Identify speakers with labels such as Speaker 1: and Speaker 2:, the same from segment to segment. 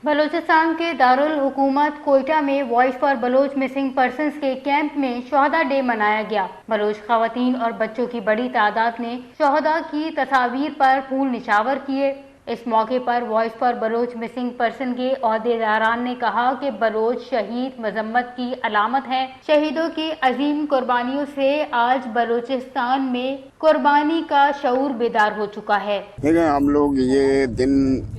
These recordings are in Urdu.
Speaker 1: بلوچستان کے دارال حکومت کوئٹہ میں voice for Baloch missing persons کے کیمپ میں شہداء ڈے منایا گیا۔ بلوچ خواتین اور بچوں کی بڑی تعداد نے شہداء کی تصاویر پر پھول نچھاور کیے۔ اس موقع پر voice for Baloch missing person کے عہدیداران نے کہا کہ بلوچ شہید مذمت کی علامت ہیں۔ شہیدوں کی عظیم قربانیوں سے آج بلوچستان میں قربانی کا شعور بیدار ہو چکا ہے۔
Speaker 2: دیکھیں، ہم لوگ یہ دن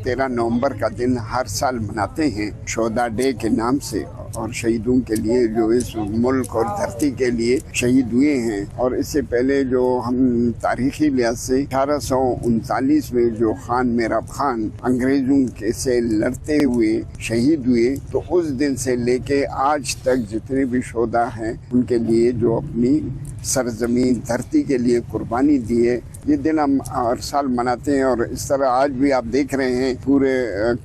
Speaker 2: 13 نومبر کا دن ہر سال مناتے ہیں شہداء ڈے کے نام سے، اور شہیدوں کے لیے جو اس ملک اور دھرتی کے لیے شہید ہوئے ہیں۔ اور اس سے پہلے جو ہم تاریخی لحاظ سے 1839 میں جو خان میراب خان انگریزوں کے سے لڑتے ہوئے شہید ہوئے، تو اس دن سے لے کے آج تک جتنے بھی شہداء ہیں ان کے لیے جو اپنی سرزمین دھرتی کے لیے قربانی دی ہے، یہ دن ہم ہر سال مناتے ہیں۔ اور اس طرح آج بھی آپ دیکھ رہے ہیں پورے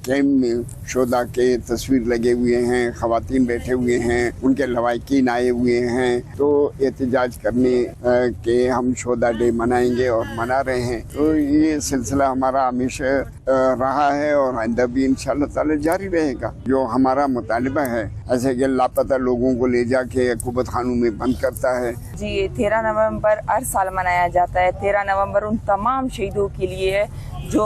Speaker 2: کیمپ میں شہداء کے تصویر لگے ہوئے ہیں، خواتین بیٹھے ہوئے ہیں، ان کے لواحقین آئے ہوئے ہیں، تو احتجاج کرنے کے ہم شہداء ڈے منائیں گے اور منا رہے ہیں۔ تو یہ سلسلہ ہمارا ہمیشہ رہا ہے اور آئندہ بھی انشاءاللہ تعالی جاری رہے گا۔ جو ہمارا مطالبہ ہے ایسے کہ لاپتہ لوگوں کو لے جا کے عقوبت خانوں میں بند کرتا ہے۔
Speaker 3: جی، 13 نومبر ہر سال منایا جاتا ہے۔ 13 نومبر ان تمام شہیدوں کے لیے ہے جو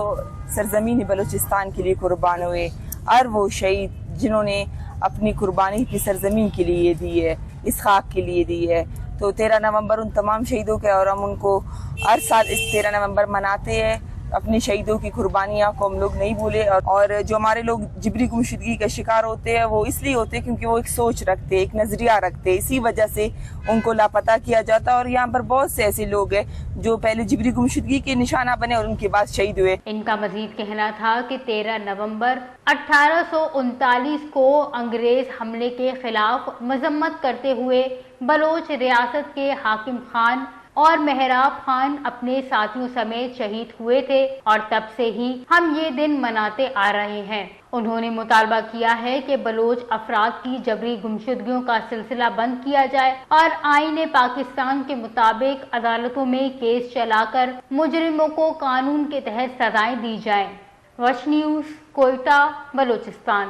Speaker 3: سرزمین بلوچستان کے لیے قربان ہوئے، اور وہ شہید جنہوں نے اپنی قربانی کی سرزمین کے لیے دی ہے، اس خاک کے لیے دی ہے۔ تو 13 نومبر ان تمام شہیدوں کے، اور ہم ان کو ہر سال اس 13 نومبر مناتے ہیں۔ اپنی شہیدوں کی قربانیاں کو ہم لوگ نہیں بھولے، اور جو ہمارے لوگ جبری گمشدگی کا شکار ہوتے ہیں وہ اس لیے ہوتے ہیں کیونکہ وہ ایک سوچ رکھتے، ایک نظریہ رکھتے، اسی وجہ سے ان کو لاپتہ کیا جاتا ہے۔ اور یہاں پر بہت سے ایسے لوگ ہیں جو پہلے جبری گمشدگی کے نشانہ بنے اور ان کے بعد شہید ہوئے۔
Speaker 1: ان کا مزید کہنا تھا کہ 13 نومبر 1839 کو انگریز حملے کے خلاف مذمت کرتے ہوئے بلوچ ریاست کے حاکم خان اور مہراب خان اپنے ساتھیوں سمیت شہید ہوئے تھے، اور تب سے ہی ہم یہ دن مناتے آ رہے ہیں۔ انہوں نے مطالبہ کیا ہے کہ بلوچ افراد کی جبری گمشدگیوں کا سلسلہ بند کیا جائے اور آئین پاکستان کے مطابق عدالتوں میں کیس چلا کر مجرموں کو قانون کے تحت سزائیں دی جائیں۔ وش نیوز، کوئٹہ، بلوچستان۔